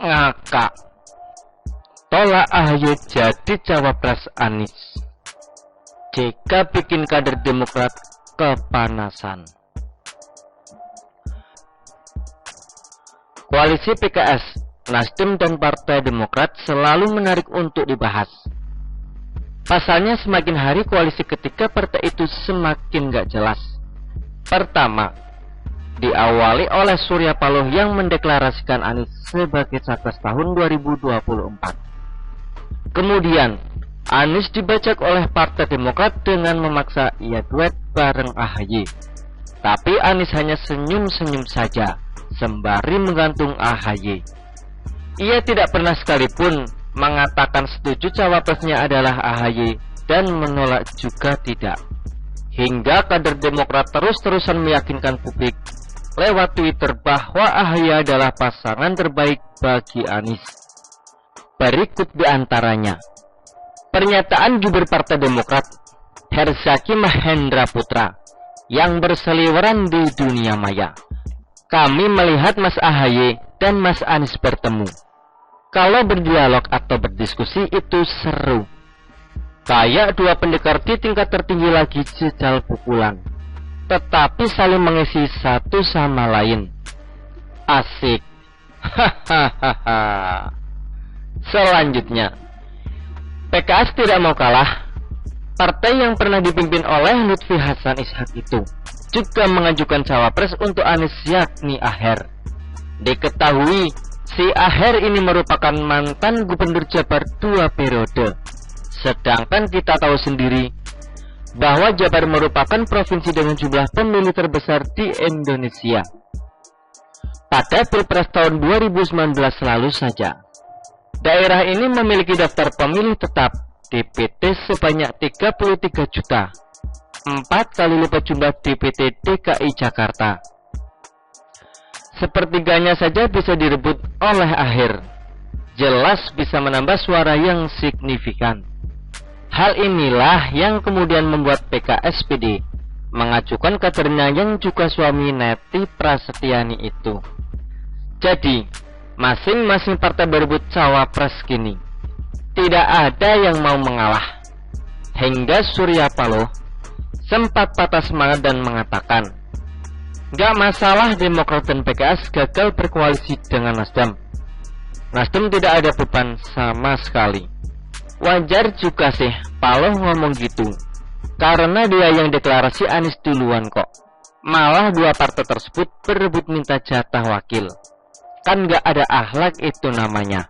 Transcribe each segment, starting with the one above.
Ngakak. Tolak AHY jadi cawapres Anies. JK bikin kader Demokrat kepanasan. Koalisi PKS, Nasdem dan Partai Demokrat selalu menarik untuk dibahas. Pasalnya semakin hari koalisi ketiga partai itu semakin gak jelas. Pertama, diawali oleh Surya Paloh yang mendeklarasikan Anies sebagai capres tahun 2024. Kemudian, Anies dibajak oleh Partai Demokrat dengan memaksa ia duet bareng AHY. Tapi Anies hanya senyum-senyum saja, sembari menggantung AHY. Ia tidak pernah sekalipun mengatakan setuju cawapresnya adalah AHY dan menolak juga tidak. Hingga kader Demokrat terus-terusan meyakinkan publik lewat Twitter bahwa AHY adalah pasangan terbaik bagi Anies. Berikut diantaranya. Pernyataan Jubir Partai Demokrat, Herzaki Mahendra Putra, yang berseliweran di dunia maya. Kami melihat Mas AHY dan Mas Anies bertemu. Kalau berdialog atau berdiskusi itu seru. Kayak dua pendekar di tingkat tertinggi lagi jejal pukulan. Tetapi saling mengisi satu sama lain. Asik. Hahaha. Selanjutnya, PKS tidak mau kalah. Partai yang pernah dipimpin oleh Lutfi Hasan Ishak itu juga mengajukan cawapres untuk Anies, yakni Aher. Diketahui si Aher ini merupakan mantan gubernur Jabar 2 periode. Sedangkan kita tahu sendiri bahwa Jabar merupakan provinsi dengan jumlah pemilih terbesar di Indonesia. Pada Pilpres tahun 2019 lalu saja, daerah ini memiliki daftar pemilih tetap DPT sebanyak 33 juta, 4 kali lipat jumlah DPT DKI Jakarta. Sepertiganya saja bisa direbut oleh Aher. Jelas bisa menambah suara yang signifikan. Hal inilah yang kemudian membuat PKS-PD mengajukan kadernya yang juga suami Neti Prasetyani itu. Jadi, masing-masing partai berebut cawapres kini. Tidak ada yang mau mengalah. Hingga Surya Paloh sempat patah semangat dan mengatakan, gak masalah Demokrat dan PKS gagal berkoalisi dengan Nasdem. Nasdem tidak ada beban sama sekali. Wajar juga sih Paloh ngomong gitu, karena dia yang deklarasi Anies duluan kok. Malah dua partai tersebut berebut minta jatah wakil. Kan gak ada akhlak itu namanya.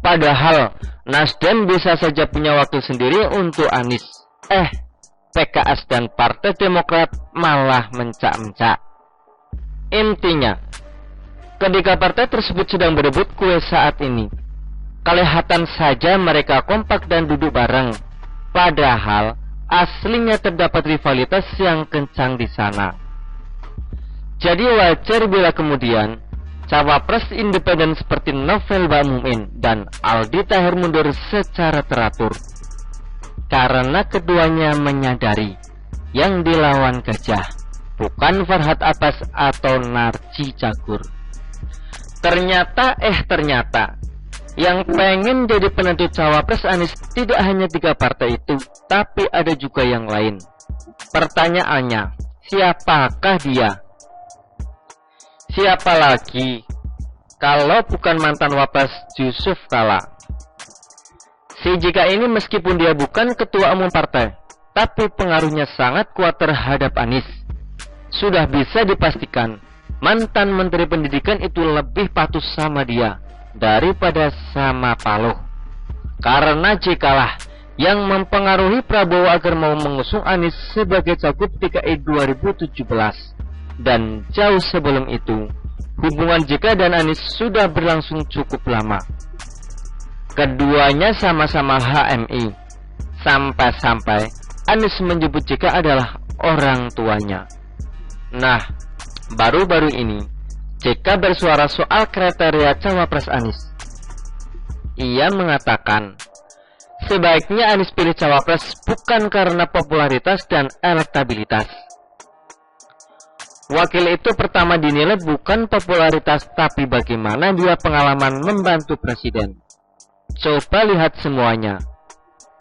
Padahal Nasdem bisa saja punya wakil sendiri untuk Anies. PKS dan Partai Demokrat malah mencak-mencak. Intinya, ketika partai tersebut sedang berebut kue saat ini, kelihatan saja mereka kompak dan duduk bareng. Padahal aslinya terdapat rivalitas yang kencang di sana. Jadi wajar bila kemudian cawapres independen seperti Novel Baswedan dan Aldi Taher mundur secara teratur. Karena keduanya menyadari yang dilawan gajah bukan Farhad Abbas atau Narji Cagur. Ternyata yang pengen jadi penentu cawapres Anies tidak hanya 3 partai itu, tapi ada juga yang lain. Pertanyaannya, siapakah dia? Siapa lagi kalau bukan mantan Wapres Yusuf Kala? Si JK ini meskipun dia bukan ketua umum partai, tapi pengaruhnya sangat kuat terhadap Anies. Sudah bisa dipastikan mantan Menteri Pendidikan itu lebih patuh sama dia daripada sama Paloh. Karena JK lah yang mempengaruhi Prabowo agar mau mengusung Anies sebagai cagup DKI 2017. Dan jauh sebelum itu, hubungan JK dan Anies sudah berlangsung cukup lama. Keduanya sama-sama HMI. Sampai-sampai Anies menyebut JK adalah orang tuanya. Nah, baru-baru ini JK bersuara soal kriteria cawapres Anies. Ia mengatakan, Sebaiknya Anies pilih cawapres bukan karena popularitas dan elektabilitas. Wakil itu pertama dinilai bukan popularitas, tapi bagaimana dia pengalaman membantu presiden. Coba lihat semuanya,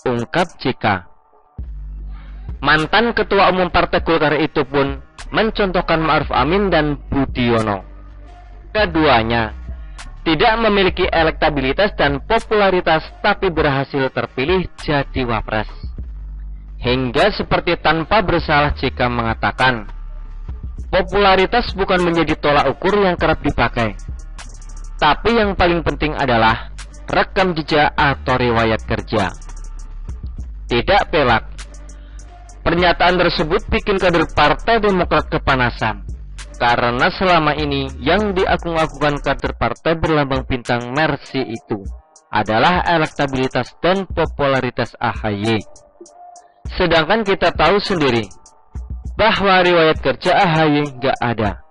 ungkap JK. Mantan Ketua Umum Partai Golkar itu pun mencontohkan Ma'ruf Amin dan Budiono. Keduanya tidak memiliki elektabilitas dan popularitas, tapi berhasil terpilih jadi wapres. Hingga seperti tanpa bersalah JK mengatakan, popularitas bukan menjadi tolak ukur yang kerap dipakai, tapi yang paling penting adalah rekam jejak atau riwayat kerja. Tidak pelak. Pernyataan tersebut bikin kader Partai Demokrat kepanasan, karena selama ini yang diagung-agungkan kader partai berlambang bintang Mercy itu adalah elektabilitas dan popularitas AHY. Sedangkan kita tahu sendiri bahwa riwayat kerja AHY nggak ada.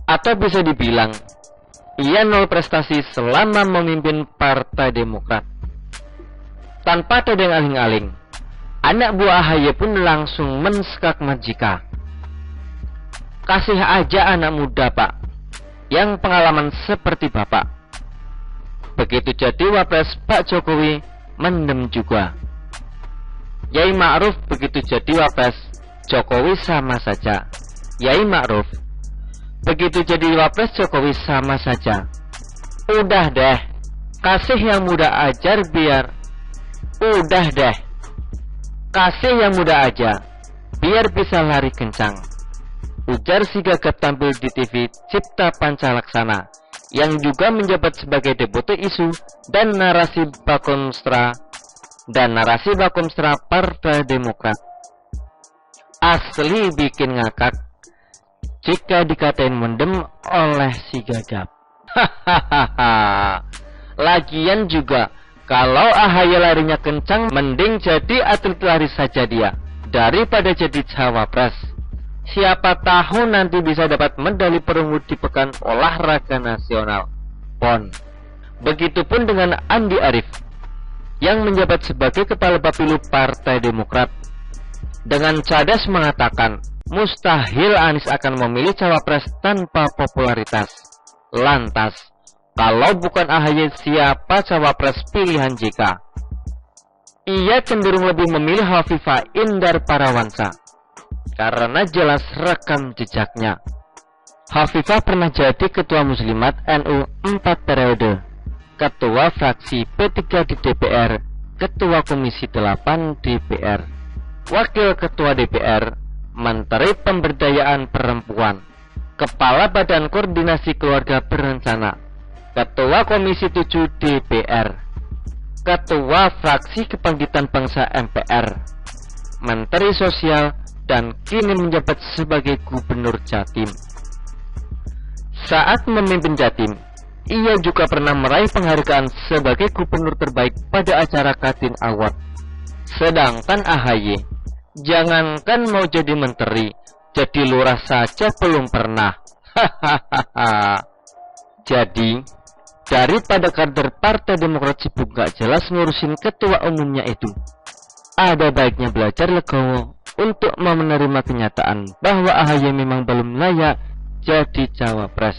Atau bisa dibilang, ia nol prestasi selama memimpin Partai Demokrat. Tanpa ada yang aling-aling, anak buah AHY pun langsung mensekak Majika. Kasih aja anak muda pak, yang pengalaman seperti bapak. Begitu jadi wapres Pak Jokowi, mendem juga. Yai Ma'ruf begitu jadi wapres Jokowi sama saja. Yai Ma'ruf begitu jadi wapres Jokowi sama saja. Udah deh, kasih yang muda ajar biar. Udah deh, kasih yang muda aja biar bisa lari kencang, ujar si gagap tampil di TV Cipta Panca Laksana, yang juga menjabat sebagai deputi isu dan narasi Bakomstra Partai Demokrat. Asli bikin ngakak jika dikatain mendem oleh si gagap. Hahaha. Lagian juga kalau AHY larinya kencang, mending jadi atlet lari saja dia daripada jadi cawapres. Siapa tahu nanti bisa dapat medali perunggu di Pekan Olahraga Nasional PON. Begitupun dengan Andi Arief yang menjabat sebagai Kepala Bapilu Partai Demokrat. Dengan cadas mengatakan, mustahil Anies akan memilih cawapres tanpa popularitas. Lantas, kalau bukan AHY, siapa cawapres pilihan JK? Ia cenderung lebih memilih Hovifah Indar Parawansa karena jelas rekam jejaknya. Hovifah pernah jadi Ketua Muslimat NU 4 periode, Ketua Fraksi P3 di DPR, Ketua Komisi 8 DPR, Wakil Ketua DPR, Menteri Pemberdayaan Perempuan, Kepala Badan Koordinasi Keluarga Berencana, Ketua Komisi 7 DPR, Ketua Fraksi Kebangkitan Bangsa MPR, Menteri Sosial, dan kini menjabat sebagai Gubernur Jatim. Saat memimpin Jatim, ia juga pernah meraih penghargaan sebagai gubernur terbaik pada acara Kadin Award. Sedangkan AHY, jangankan mau jadi menteri, jadi lurah saja belum pernah. Hahaha. Jadi, daripada kader Partai Demokrat sibuk gak jelas ngurusin ketua umumnya itu, ada baiknya belajar legowo untuk mau menerima kenyataan bahwa AHY memang belum layak jadi cawapres.